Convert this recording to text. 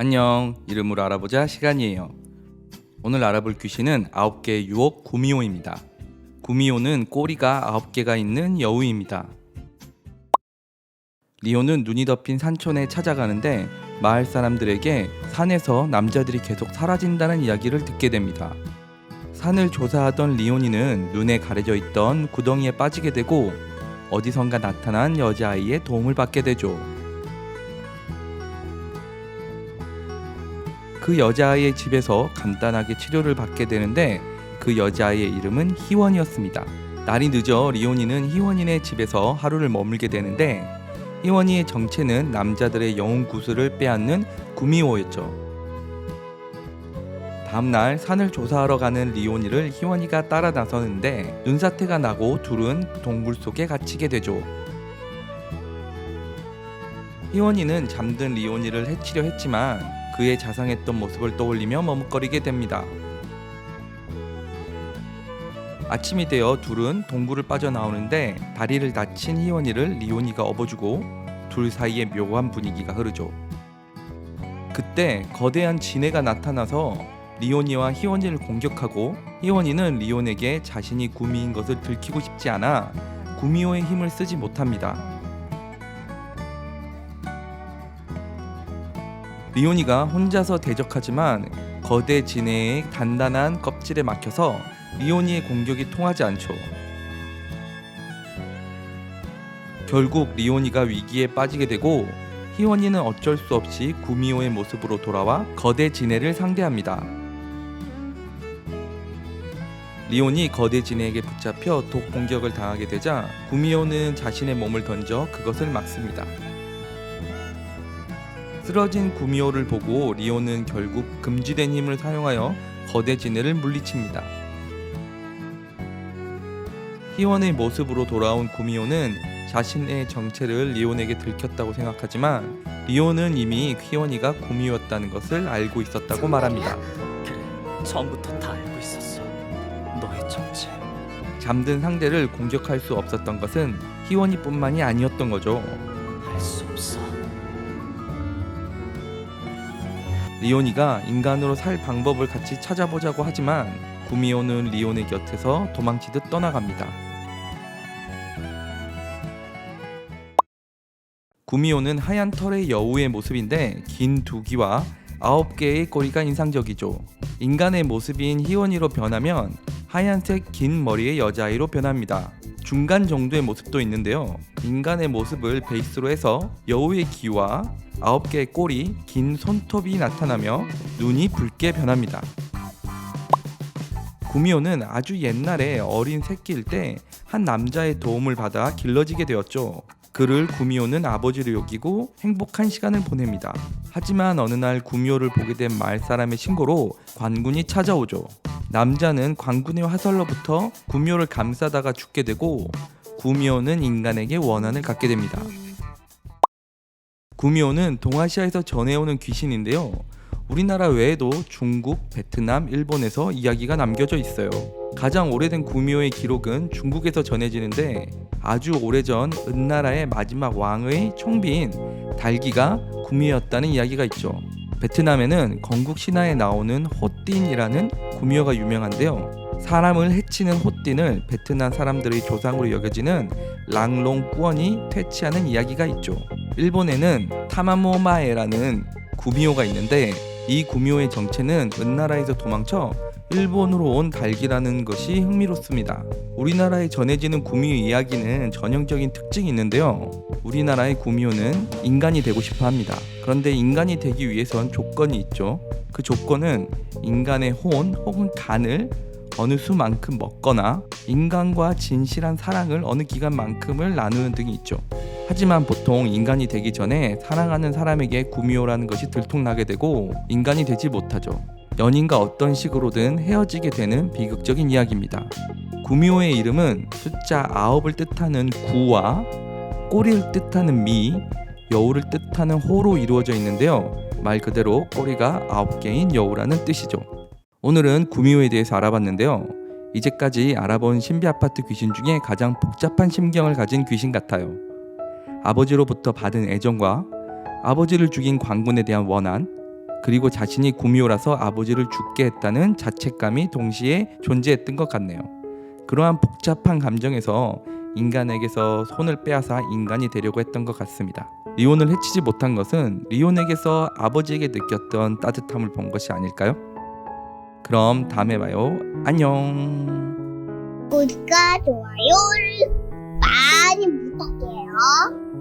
안녕, 이름으로 알아보자 시간이에요. 오늘 알아볼 귀신은 9개의 유혹 구미호입니다. 구미호는 꼬리가 9개가 있는 여우입니다. 리오는 눈이 덮인 산촌에 찾아가는데 마을 사람들에게 산에서 남자들이 계속 사라진다는 이야기를 듣게 됩니다. 산을 조사하던 리오니는 눈에 가려져 있던 구덩이에 빠지게 되고 어디선가 나타난 여자아이의 도움을 받게 되죠. 그 여자아이의 집에서 간단하게 치료를 받게 되는데 그 여자아이의 이름은 희원이었습니다. 날이 늦어 리오니는 희원이네 집에서 하루를 머물게 되는데 희원이의 정체는 남자들의 영혼 구슬을 빼앗는 구미호였죠. 다음날 산을 조사하러 가는 리오니를 희원이가 따라 나서는데 눈사태가 나고 둘은 동굴 속에 갇히게 되죠. 희원이는 잠든 리오니를 해치려 했지만 그의 자상했던 모습을 떠올리며 머뭇거리게 됩니다. 아침이 되어 둘은 동굴을 빠져나오는데 다리를 다친 희원이를 리오니가 업어주고 둘 사이에 묘한 분위기가 흐르죠. 그때 거대한 지네가 나타나서 리오니와 희원이를 공격하고 희원이는 리온에게 자신이 구미인 것을 들키고 싶지 않아 구미호의 힘을 쓰지 못합니다. 리오니가 혼자서 대적하지만 거대 지네의 단단한 껍질에 막혀서 리오니의 공격이 통하지 않죠. 결국 리오니가 위기에 빠지게 되고 희원이는 어쩔 수 없이 구미호의 모습으로 돌아와 거대 지네를 상대합니다. 리온이 거대 지네에게 붙잡혀 독 공격을 당하게 되자 구미호는 자신의 몸을 던져 그것을 막습니다. 쓰러진 구미호를 보고 리온은 결국 금지된 힘을 사용하여 거대 지네를 물리칩니다. 희원의 모습으로 돌아온 구미호는 자신의 정체를 리온에게 들켰다고 생각하지만 리온은 이미 희원이가 구미호였다는 것을 알고 있었다고 말합니다. 그래, 처음부터 다 알고 있었어. 너의 정체. 잠든 상대를 공격할 수 없었던 것은 희원이뿐만이 아니었던 거죠. 할 수 없어. 리온이가 인간으로 살 방법을 같이 찾아보자고 하지만 구미호는 리온의 곁에서 도망치듯 떠나갑니다. 구미호는 하얀 털의 여우의 모습인데 긴 두 귀와 9개의 꼬리가 인상적이죠. 인간의 모습인 희원이로 변하면 하얀색 긴 머리의 여자아이로 변합니다. 중간 정도의 모습도 있는데요. 인간의 모습을 베이스로 해서 여우의 귀와 9개의 꼬리, 긴 손톱이 나타나며 눈이 붉게 변합니다. 구미호는 아주 옛날에 어린 새끼일 때 한 남자의 도움을 받아 길러지게 되었죠. 그를 구미호는 아버지로 여기고 행복한 시간을 보냅니다. 하지만 어느 날 구미호를 보게 된 마을 사람의 신고로 관군이 찾아오죠. 남자는 관군의 화살로부터 구미호를 감싸다가 죽게 되고 구미호는 인간에게 원한을 갖게 됩니다. 구미호는 동아시아에서 전해오는 귀신인데요. 우리나라 외에도 중국, 베트남, 일본에서 이야기가 남겨져 있어요. 가장 오래된 구미호의 기록은 중국에서 전해지는데 아주 오래전 은나라의 마지막 왕의 총비인 달기가 구미호였다는 이야기가 있죠. 베트남에는 건국 신화에 나오는 호띠인이라는 구미호가 유명한데요. 사람을 해치는 호띠인을 베트남 사람들의 조상으로 여겨지는 랑롱 꾸원이 퇴치하는 이야기가 있죠. 일본에는 타마모마에라는 구미호가 있는데 이 구미호의 정체는 은나라에서 도망쳐 일본으로 온 달기라는 것이 흥미롭습니다. 우리나라에 전해지는 구미호 이야기는 전형적인 특징이 있는데요. 우리나라의 구미호는 인간이 되고 싶어 합니다. 그런데 인간이 되기 위해선 조건이 있죠. 그 조건은 인간의 혼 혹은 간을 어느 수만큼 먹거나 인간과 진실한 사랑을 어느 기간만큼을 나누는 등이 있죠. 하지만 보통 인간이 되기 전에 사랑하는 사람에게 구미호라는 것이 들통나게 되고 인간이 되지 못하죠. 연인과 어떤 식으로든 헤어지게 되는 비극적인 이야기입니다. 구미호의 이름은 숫자 9을 뜻하는 구와 꼬리를 뜻하는 미, 여우를 뜻하는 호로 이루어져 있는데요. 말 그대로 꼬리가 9개인 여우라는 뜻이죠. 오늘은 구미호에 대해서 알아봤는데요. 이제까지 알아본 신비 아파트 귀신 중에 가장 복잡한 심경을 가진 귀신 같아요. 아버지로부터 받은 애정과 아버지를 죽인 관군에 대한 원한, 그리고 자신이 구미호라서 아버지를 죽게 했다는 자책감이 동시에 존재했던 것 같네요. 그러한 복잡한 감정에서 인간에게서 손을 빼앗아 인간이 되려고 했던 것 같습니다. 리온을 해치지 못한 것은 리온에게서 아버지에게 느꼈던 따뜻함을 본 것이 아닐까요? 그럼 다음에 봐요. 안녕. 구독과 좋아요를 많이 부탁해요.